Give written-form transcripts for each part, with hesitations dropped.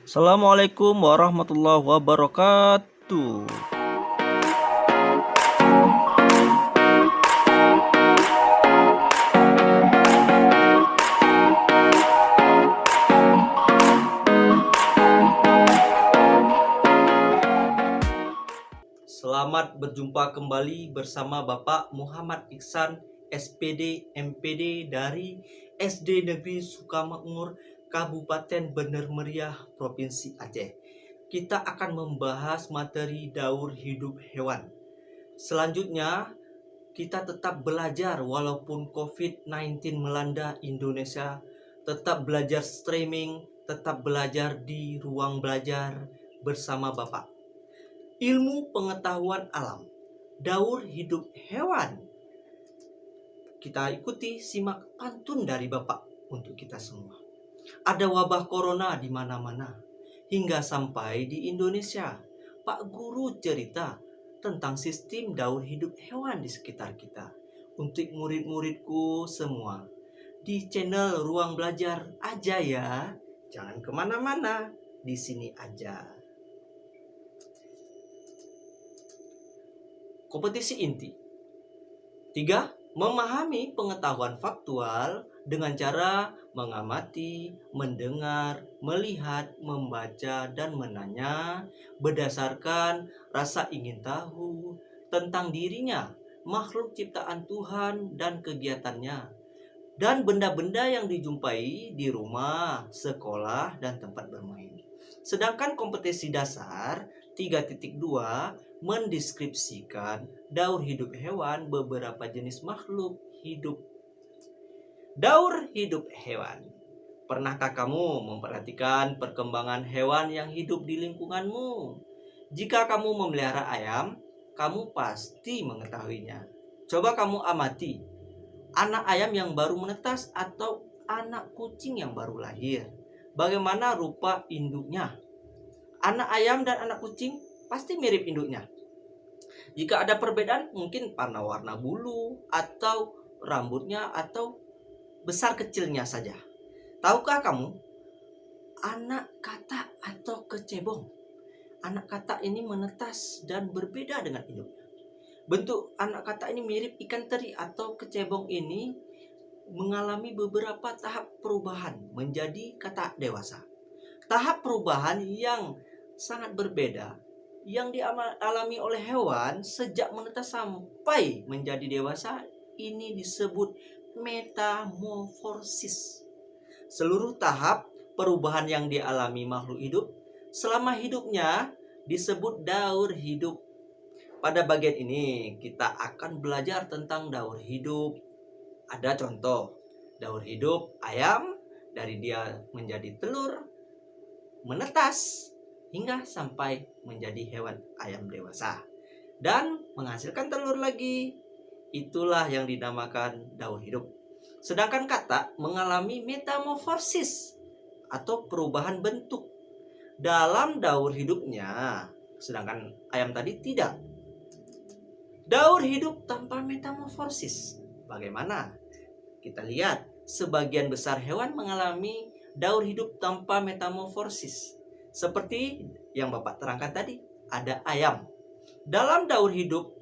Assalamualaikum warahmatullahi wabarakatuh. Selamat berjumpa kembali bersama Bapak Muhammad Iksan, SPD MPD dari SD Negeri Sukamakmur, Kabupaten Bener Meriah, Provinsi Aceh. Kita akan membahas materi daur hidup hewan. Selanjutnya, kita tetap belajar walaupun COVID-19 melanda Indonesia, tetap belajar streaming, tetap belajar di ruang belajar bersama Bapak. Ilmu pengetahuan alam, daur hidup hewan. Kita ikuti, simak pantun dari Bapak untuk kita semua. Ada wabah corona di mana-mana, hingga sampai di Indonesia. Pak Guru cerita tentang sistem daur hidup hewan di sekitar kita. Untuk murid-muridku semua, di channel Ruang Belajar aja ya. Jangan kemana-mana, di sini aja. Kompetisi inti. 3. Memahami pengetahuan faktual dengan cara mengamati, mendengar, melihat, membaca, dan menanya berdasarkan rasa ingin tahu tentang dirinya, makhluk ciptaan Tuhan dan kegiatannya, dan benda-benda yang dijumpai di rumah, sekolah, dan tempat bermain. Sedangkan kompetisi dasar 3.2 mendeskripsikan daur hidup hewan beberapa jenis makhluk hidup. Daur hidup hewan. Pernahkah kamu memperhatikan perkembangan hewan yang hidup di lingkunganmu? Jika kamu memelihara ayam, kamu pasti mengetahuinya. Coba kamu amati anak ayam yang baru menetas atau anak kucing yang baru lahir. Bagaimana rupa induknya? Anak ayam dan anak kucing pasti mirip induknya. Jika ada perbedaan, mungkin warna bulu atau rambutnya atau besar kecilnya saja. Tahukah kamu anak katak atau kecebong? Anak katak ini menetas dan berbeda dengan induknya. Bentuk anak katak ini mirip ikan teri atau kecebong ini mengalami beberapa tahap perubahan menjadi katak dewasa. Tahap perubahan yang sangat berbeda yang dialami oleh hewan sejak menetas sampai menjadi dewasa ini disebut metamorfosis. Seluruh tahap perubahan yang dialami makhluk hidup selama hidupnya disebut daur hidup. Pada bagian ini kita akan belajar tentang daur hidup. Ada contoh daur hidup ayam dari dia menjadi telur, menetas, hingga sampai menjadi hewan ayam dewasa dan menghasilkan telur lagi. Itulah yang dinamakan daur hidup. Sedangkan katak mengalami metamorfosis atau perubahan bentuk dalam daur hidupnya, sedangkan ayam tadi tidak. Daur hidup tanpa metamorfosis bagaimana? Kita lihat, sebagian besar hewan mengalami daur hidup tanpa metamorfosis. Seperti yang Bapak terangkan tadi, ada ayam. Dalam daur hidup,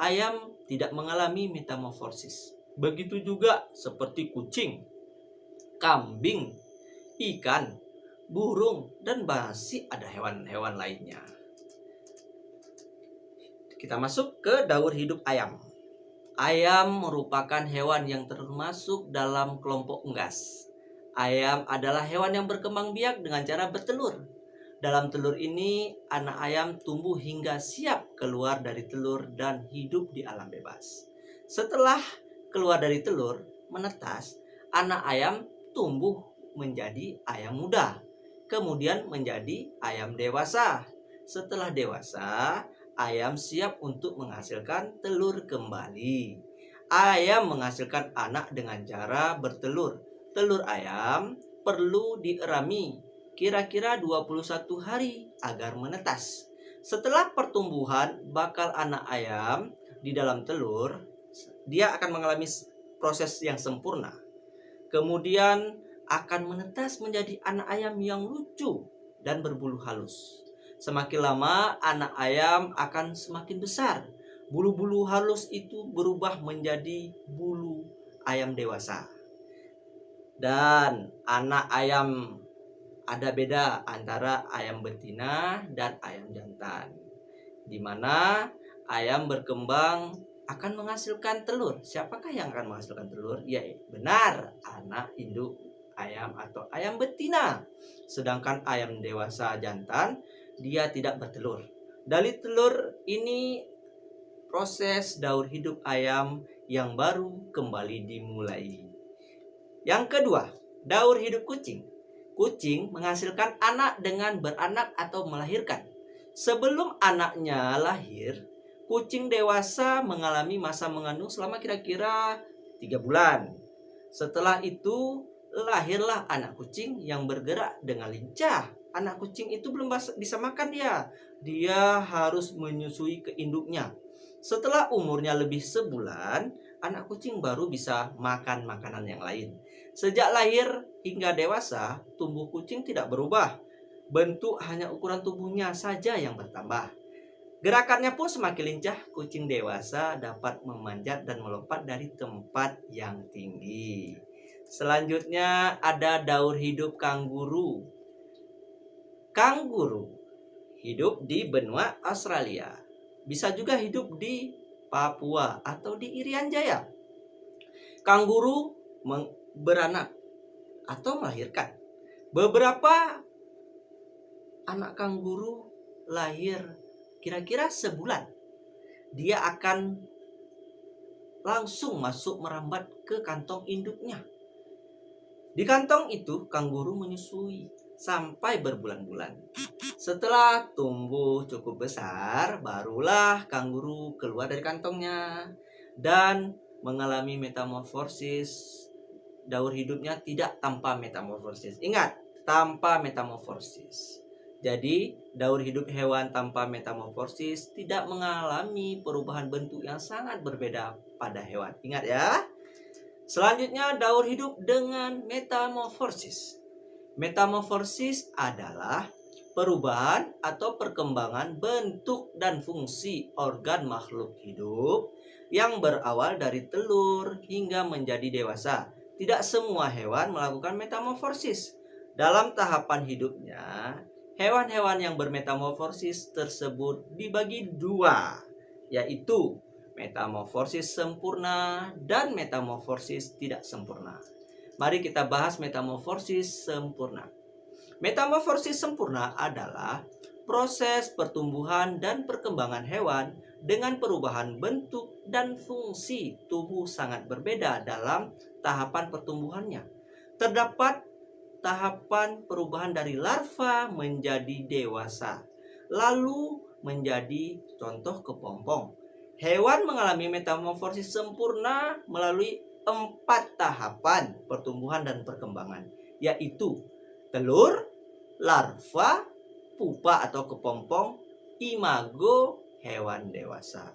ayam tidak mengalami metamorfosis. Begitu juga seperti kucing, kambing, ikan, burung, dan masih ada hewan-hewan lainnya. Kita masuk ke daur hidup ayam. Ayam merupakan hewan yang termasuk dalam kelompok unggas. Ayam adalah hewan yang berkembang biak dengan cara bertelur. Dalam telur ini, anak ayam tumbuh hingga siap keluar dari telur dan hidup di alam bebas. Setelah keluar dari telur, menetas, anak ayam tumbuh menjadi ayam muda, kemudian menjadi ayam dewasa. Setelah dewasa, ayam siap untuk menghasilkan telur kembali. Ayam menghasilkan anak dengan cara bertelur. Telur ayam perlu dierami kira-kira 21 hari agar menetas. Setelah pertumbuhan bakal anak ayam di dalam telur, dia akan mengalami proses yang sempurna. Kemudian akan menetas menjadi anak ayam yang lucu dan berbulu halus. Semakin lama anak ayam akan semakin besar. Bulu-bulu halus itu berubah menjadi bulu ayam dewasa. Dan anak ayam ada beda antara ayam betina dan ayam jantan, di mana ayam berkembang akan menghasilkan telur. Siapakah yang akan menghasilkan telur? Ya, benar, anak induk ayam atau ayam betina. Sedangkan ayam dewasa jantan, dia tidak bertelur. Dari telur ini, proses daur hidup ayam yang baru kembali dimulai. Yang kedua, daur hidup kucing. Kucing menghasilkan anak dengan beranak atau melahirkan. Sebelum anaknya lahir, kucing dewasa mengalami masa mengandung selama kira-kira 3 bulan. Setelah itu, lahirlah anak kucing yang bergerak dengan lincah. Anak kucing itu belum bisa makan dia. Dia harus menyusui ke induknya. Setelah umurnya lebih sebulan, anak kucing baru bisa makan makanan yang lain. Sejak lahir hingga dewasa, tubuh kucing tidak berubah. Bentuk hanya ukuran tubuhnya saja yang bertambah. Gerakannya pun semakin lincah. Kucing dewasa dapat memanjat dan melompat dari tempat yang tinggi. Selanjutnya ada daur hidup kanguru. Kanguru hidup di benua Australia. Bisa juga hidup di Papua atau di Irian Jaya. Kanguru beranak atau melahirkan. Beberapa anak kanguru lahir kira-kira sebulan. Dia akan langsung masuk merambat ke kantong induknya. Di kantong itu kanguru menyusui sampai berbulan-bulan. Setelah tumbuh cukup besar, barulah kanguru keluar dari kantongnya dan mengalami metamorfosis. Daur hidupnya tidak tanpa metamorfosis. Ingat, tanpa metamorfosis. Jadi, daur hidup hewan tanpa metamorfosis tidak mengalami perubahan bentuk yang sangat berbeda pada hewan. Ingat ya. Selanjutnya, daur hidup dengan metamorfosis. Metamorfosis adalah perubahan atau perkembangan bentuk dan fungsi organ makhluk hidup yang berawal dari telur hingga menjadi dewasa. Tidak semua hewan melakukan metamorfosis. Dalam tahapan hidupnya, hewan-hewan yang bermetamorfosis tersebut dibagi dua, yaitu metamorfosis sempurna dan metamorfosis tidak sempurna. Mari kita bahas metamorfosis sempurna. Metamorfosis sempurna adalah proses pertumbuhan dan perkembangan hewan dengan perubahan bentuk dan fungsi tubuh sangat berbeda dalam tahapan pertumbuhannya. Terdapat tahapan perubahan dari larva menjadi dewasa, lalu menjadi contoh kepompong. Hewan mengalami metamorfosis sempurna melalui 4 tahapan pertumbuhan dan perkembangan, yaitu telur, larva, pupa atau kepompong, imago, hewan dewasa.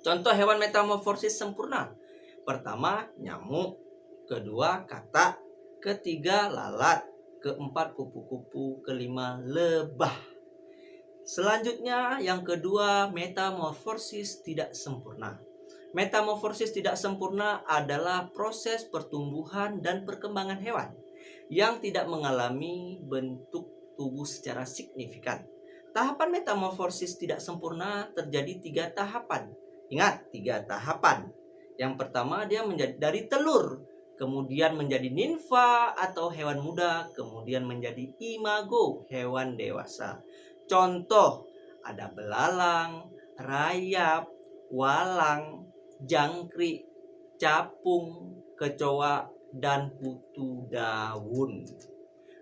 Contoh hewan metamorfosis sempurna. Pertama, nyamuk. Kedua, katak. Ketiga, lalat. Keempat, kupu-kupu. Kelima, lebah. Selanjutnya, yang kedua, metamorfosis tidak sempurna. Metamorfosis tidak sempurna adalah proses pertumbuhan dan perkembangan hewan yang tidak mengalami bentuk tubuh secara signifikan. Tahapan metamorfosis tidak sempurna terjadi 3 tahapan. Ingat, 3 tahapan. Yang pertama, dia menjadi dari telur, kemudian menjadi nimfa atau hewan muda, kemudian menjadi imago, hewan dewasa. Contoh, ada belalang, rayap, walang, jangkrik, capung, kecoa, dan kutu daun.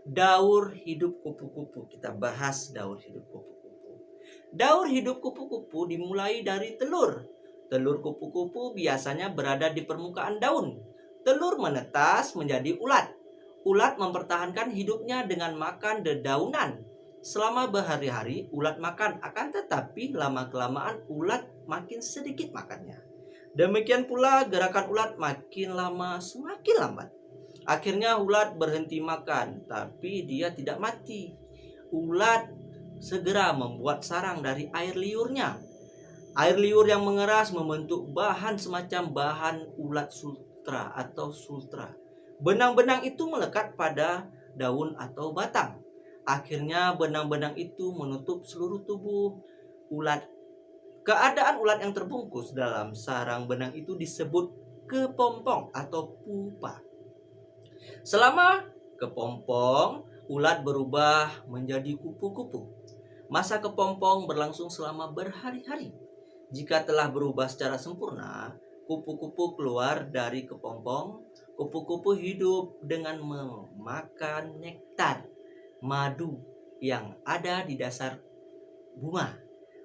Daur hidup kupu-kupu. Kita bahas daur hidup kupu-kupu. Daur hidup kupu-kupu dimulai dari telur. Telur kupu-kupu biasanya berada di permukaan daun. Telur menetas menjadi ulat. Ulat mempertahankan hidupnya dengan makan dedaunan. Selama berhari-hari ulat makan, akan tetapi lama-kelamaan ulat makin sedikit makannya. Demikian pula gerakan ulat makin lama semakin lambat. Akhirnya ulat berhenti makan, tapi dia tidak mati. ulat segera membuat sarang dari air liurnya. Air liur yang mengeras membentuk bahan semacam bahan ulat sutra atau sultra. Benang-benang itu melekat pada daun atau batang. Akhirnya benang-benang itu menutup seluruh tubuh ulat. Keadaan ulat yang terbungkus dalam sarang benang itu disebut kepompong atau pupa. Selama kepompong, ulat berubah menjadi kupu-kupu. Masa kepompong berlangsung selama berhari-hari. Jika telah berubah secara sempurna, kupu-kupu keluar dari kepompong. Kupu-kupu hidup dengan memakan nektar, madu yang ada di dasar bunga.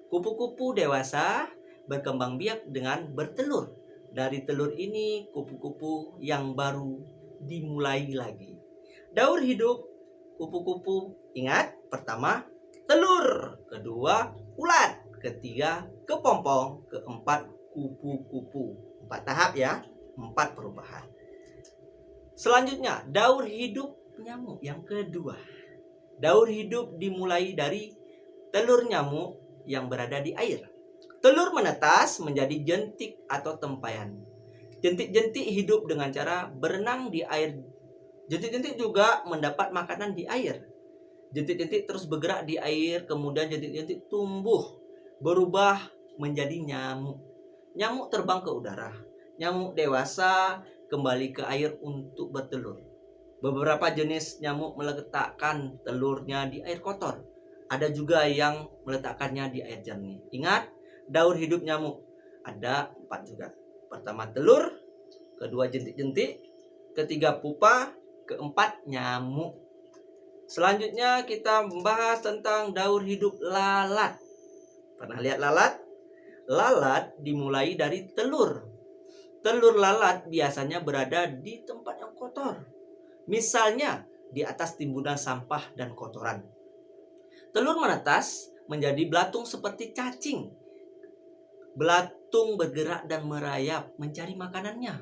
Kupu-kupu dewasa berkembang biak dengan bertelur. Dari telur ini, kupu-kupu yang baru dimulai lagi. Daur hidup kupu-kupu, ingat, pertama telur, kedua ulat, ketiga kepompong, keempat kupu-kupu. 4 tahap ya, 4 perubahan. Selanjutnya, daur hidup nyamuk yang kedua. Daur hidup dimulai dari telur nyamuk yang berada di air. Telur menetas menjadi jentik atau tempayan. Jentik-jentik hidup dengan cara berenang di air. Jentik-jentik juga mendapat makanan di air. Jentik-jentik terus bergerak di air, kemudian jentik-jentik tumbuh, berubah menjadi nyamuk. Nyamuk terbang ke udara. Nyamuk dewasa kembali ke air untuk bertelur. Beberapa jenis nyamuk meletakkan telurnya di air kotor. Ada juga yang meletakkannya di air jernih. Ingat, daur hidup nyamuk ada 4 juga. Pertama telur, kedua jentik-jentik, ketiga pupa, keempat nyamuk. Selanjutnya kita membahas tentang daur hidup lalat. Pernah lihat lalat? Lalat dimulai dari telur. Telur lalat biasanya berada di tempat yang kotor. Misalnya di atas timbunan sampah dan kotoran. Telur menetas menjadi belatung seperti cacing. Belatung bergerak dan merayap mencari makanannya.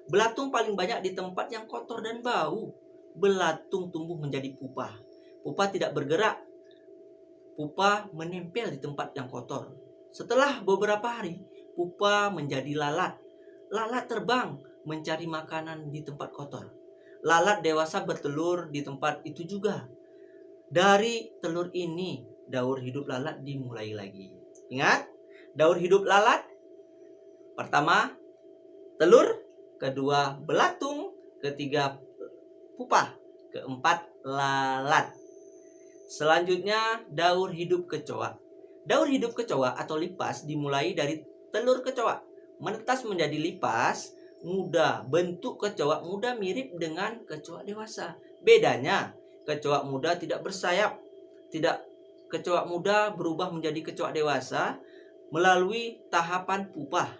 Belatung paling banyak di tempat yang kotor dan bau. Belatung tumbuh menjadi pupa. Pupa tidak bergerak. Pupa menempel di tempat yang kotor. Setelah beberapa hari, pupa menjadi lalat. Lalat terbang mencari makanan di tempat kotor. Lalat dewasa bertelur di tempat itu juga. Dari telur ini, daur hidup lalat dimulai lagi. Ingat, daur hidup lalat. Pertama, telur. Kedua, belatung. Ketiga, pupa. Keempat, lalat. Selanjutnya, daur hidup kecoa. Daur hidup kecoa atau lipas dimulai dari telur kecoa. Menetas menjadi lipas muda. Bentuk kecoa muda mirip dengan kecoa dewasa. Bedanya, kecoa muda tidak bersayap. Kecoa muda berubah menjadi kecoa dewasa melalui tahapan pupa.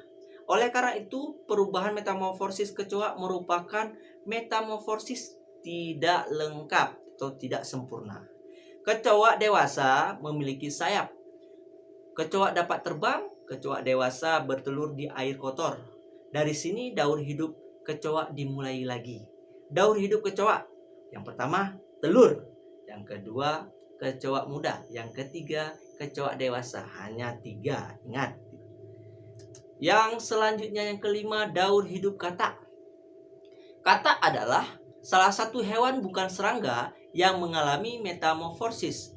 Oleh karena itu, perubahan metamorfosis kecoa merupakan metamorfosis tidak lengkap atau tidak sempurna. Kecoa dewasa memiliki sayap. Kecoa dapat terbang. Kecoa dewasa bertelur di air kotor. Dari sini daur hidup kecoa dimulai lagi. Daur hidup kecoa. Yang pertama, telur. Yang kedua, kecoa muda. Yang ketiga, kecoa dewasa. Hanya 3. Ingat. Yang selanjutnya yang kelima, daur hidup katak. Katak adalah salah satu hewan bukan serangga yang mengalami metamorfosis.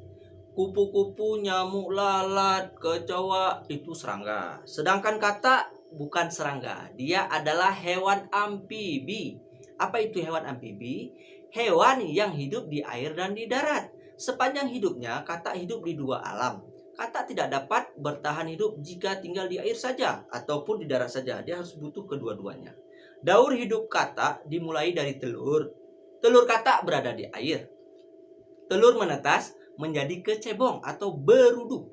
Kupu-kupu, nyamuk, lalat, kecoa itu serangga. Sedangkan katak bukan serangga. Dia adalah hewan amfibi. Apa itu hewan amfibi? Hewan yang hidup di air dan di darat. Sepanjang hidupnya, katak hidup di 2 alam. Katak tidak dapat bertahan hidup jika tinggal di air saja ataupun di darat saja. Dia harus butuh kedua-duanya. Daur hidup katak dimulai dari telur. Telur katak berada di air. Telur menetas menjadi kecebong atau berudu.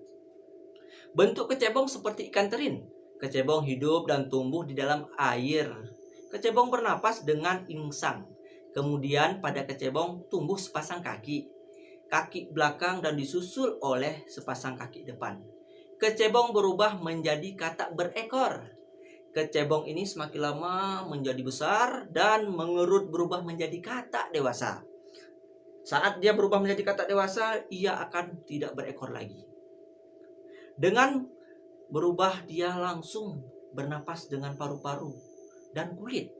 Bentuk kecebong seperti ikan terin. Kecebong hidup dan tumbuh di dalam air. Kecebong bernapas dengan insang. Kemudian pada kecebong tumbuh sepasang kaki. Kaki belakang dan disusul oleh sepasang kaki depan. Kecebong berubah menjadi katak berekor. Kecebong ini semakin lama menjadi besar dan mengerut berubah menjadi katak dewasa. Saat dia berubah menjadi katak dewasa, ia akan tidak berekor lagi. Dengan berubah, dia langsung bernapas dengan paru-paru dan kulit.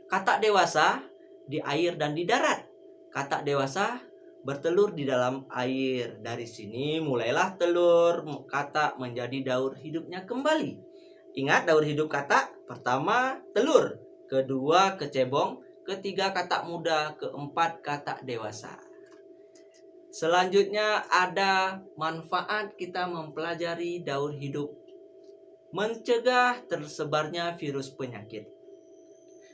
Katak dewasa di air dan di darat. Katak dewasa bertelur di dalam air. Dari sini mulailah telur katak menjadi daur hidupnya kembali. Ingat daur hidup katak? Pertama, telur. Kedua, kecebong. Ketiga, katak muda. Keempat, katak dewasa. Selanjutnya ada manfaat kita mempelajari daur hidup. Mencegah tersebarnya virus penyakit.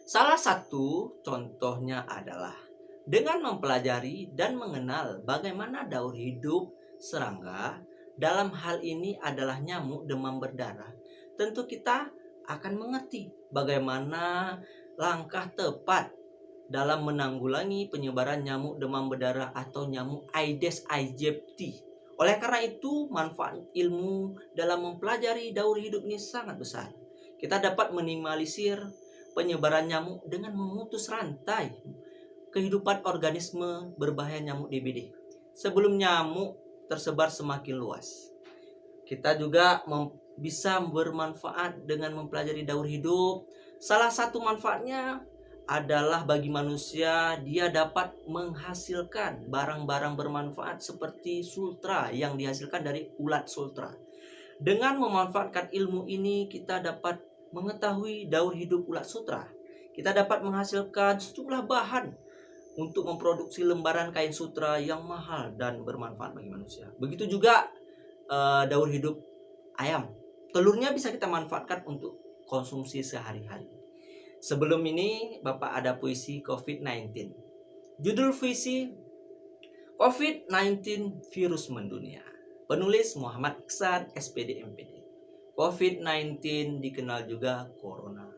Salah satu contohnya adalah dengan mempelajari dan mengenal bagaimana daur hidup serangga, dalam hal ini adalah nyamuk demam berdarah. Tentu kita akan mengerti bagaimana langkah tepat dalam menanggulangi penyebaran nyamuk demam berdarah atau nyamuk Aedes aegypti. Oleh karena itu, manfaat ilmu dalam mempelajari daur hidup ini sangat besar. Kita dapat minimalisir penyebaran nyamuk dengan memutus rantai kehidupan organisme berbahaya nyamuk DBD sebelum nyamuk tersebar semakin luas. Kita juga bisa bermanfaat dengan mempelajari daur hidup. Salah satu manfaatnya adalah bagi manusia, dia dapat menghasilkan barang-barang bermanfaat seperti sultra yang dihasilkan dari ulat sultra. Dengan memanfaatkan ilmu ini, kita dapat mengetahui daur hidup ulat sultra. Kita dapat menghasilkan sejumlah bahan untuk memproduksi lembaran kain sutra yang mahal dan bermanfaat bagi manusia. Begitu juga daur hidup ayam. Telurnya bisa kita manfaatkan untuk konsumsi sehari-hari. Sebelum ini, Bapak ada puisi COVID-19. Judul puisi COVID-19 Virus Mendunia. Penulis Muhammad Iksan, SPD MPD. COVID-19 dikenal juga Corona.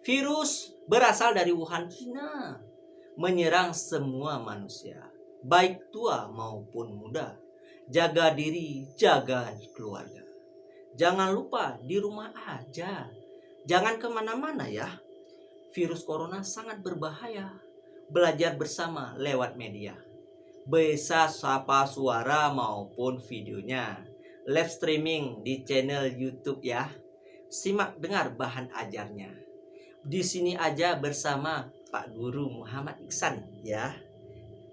Virus berasal dari Wuhan, China. Menyerang semua manusia, baik tua maupun muda. Jaga diri, jaga keluarga. Jangan lupa di rumah aja. Jangan kemana-mana ya. Virus corona sangat berbahaya. Belajar bersama lewat media. Bisa sapa suara maupun videonya. Live streaming di channel YouTube ya. Simak dengar bahan ajarnya. Di sini aja bersama Pak Guru Muhammad Iksan ya.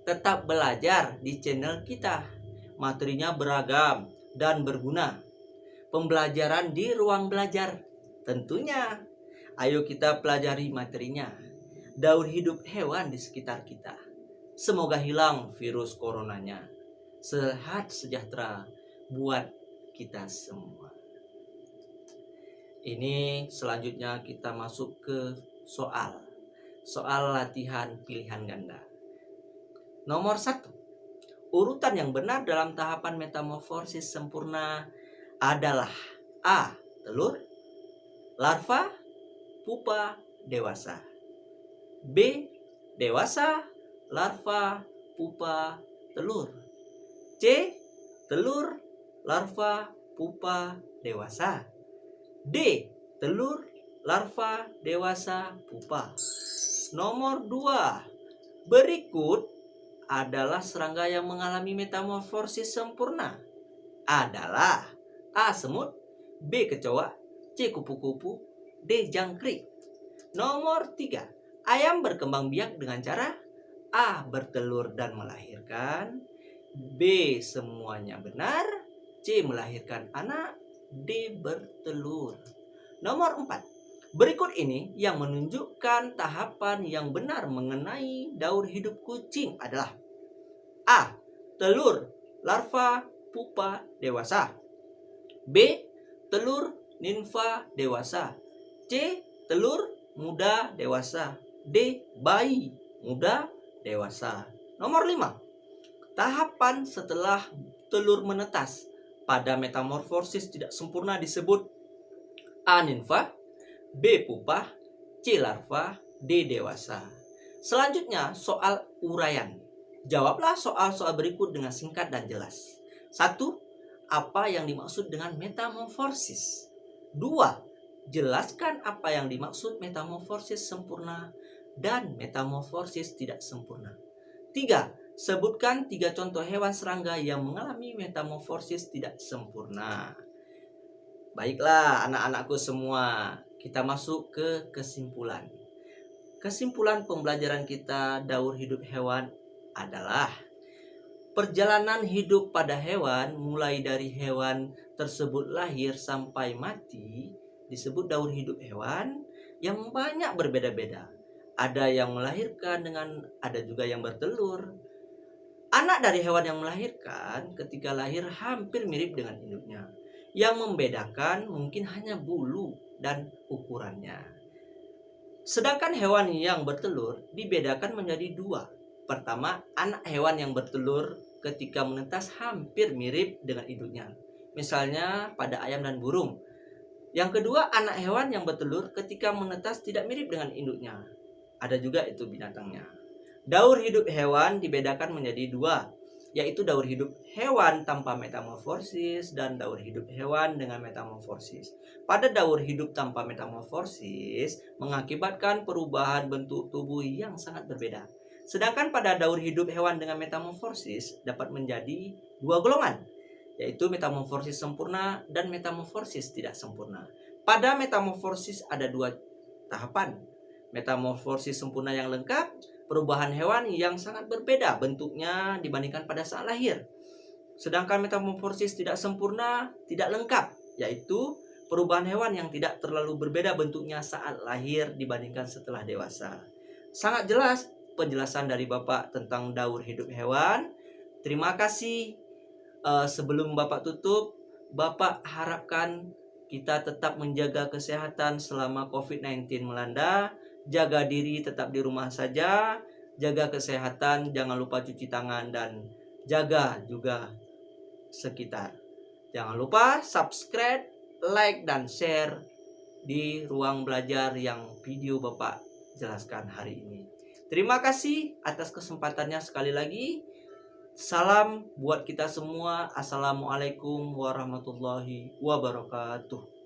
Tetap belajar di channel kita. Materinya beragam dan berguna. Pembelajaran di ruang belajar tentunya. Ayo kita pelajari materinya. Daur hidup hewan di sekitar kita. Semoga hilang virus coronanya. Sehat sejahtera buat kita semua. Ini selanjutnya kita masuk ke soal latihan pilihan ganda. Nomor 1. Urutan yang benar dalam tahapan metamorfosis sempurna adalah A. Telur, larva, pupa, dewasa. B. Dewasa, larva, pupa, telur. C. Telur, larva, pupa, dewasa. D. Telur, larva, dewasa, pupa. Nomor 2. Berikut adalah serangga yang mengalami metamorfosis sempurna. Adalah A. Semut, B. Kecoa, C. Kupu-kupu, D. Jangkrik. Nomor 3. Ayam berkembang biak dengan cara A. Bertelur dan melahirkan, B. Semuanya benar, C. Melahirkan anak, D. Bertelur. Nomor 4. Berikut ini yang menunjukkan tahapan yang benar mengenai daur hidup kucing adalah A. Telur, larva, pupa, dewasa. B. Telur, nimfa, dewasa. C. Telur, muda, dewasa. D. Bayi, muda, dewasa. Nomor 5. Tahapan setelah telur menetas pada metamorfosis tidak sempurna disebut A. Nimfa, B. Pupa, C. Larva, D. Dewasa. Selanjutnya soal uraian. Jawablah soal-soal berikut dengan singkat dan jelas. 1. Apa yang dimaksud dengan metamorfosis? 2. Jelaskan apa yang dimaksud metamorfosis sempurna dan metamorfosis tidak sempurna. 3. Sebutkan 3 contoh hewan serangga yang mengalami metamorfosis tidak sempurna. Baiklah anak-anakku semua, kita masuk ke kesimpulan. Kesimpulan pembelajaran kita daur hidup hewan adalah perjalanan hidup pada hewan mulai dari hewan tersebut lahir sampai mati disebut daur hidup hewan yang banyak berbeda-beda. Ada yang melahirkan ada juga yang bertelur. Anak dari hewan yang melahirkan ketika lahir hampir mirip dengan induknya. Yang membedakan mungkin hanya bulu dan ukurannya. Sedangkan hewan yang bertelur dibedakan menjadi 2. Pertama, anak hewan yang bertelur ketika menetas hampir mirip dengan induknya. Misalnya pada ayam dan burung. Yang kedua, anak hewan yang bertelur ketika menetas tidak mirip dengan induknya. Ada juga itu binatangnya. Daur hidup hewan dibedakan menjadi 2, yaitu daur hidup hewan tanpa metamorfosis dan daur hidup hewan dengan metamorfosis. Pada daur hidup tanpa metamorfosis mengakibatkan perubahan bentuk tubuh yang sangat berbeda. Sedangkan pada daur hidup hewan dengan metamorfosis dapat menjadi 2 golongan, yaitu metamorfosis sempurna dan metamorfosis tidak sempurna. Pada metamorfosis ada 2 tahapan. Metamorfosis sempurna yang lengkap, perubahan hewan yang sangat berbeda bentuknya dibandingkan pada saat lahir. Sedangkan metamorfosis tidak sempurna, tidak lengkap, yaitu perubahan hewan yang tidak terlalu berbeda bentuknya saat lahir dibandingkan setelah dewasa. Sangat jelas penjelasan dari Bapak tentang daur hidup hewan. Terima kasih. Sebelum Bapak tutup, Bapak harapkan kita tetap menjaga kesehatan selama COVID-19 melanda. Jaga diri tetap di rumah saja, jaga kesehatan, jangan lupa cuci tangan dan jaga juga sekitar. Jangan lupa subscribe, like, dan share di ruang belajar yang video Bapak jelaskan hari ini. Terima kasih atas kesempatannya sekali lagi. Salam buat kita semua. Assalamualaikum warahmatullahi wabarakatuh.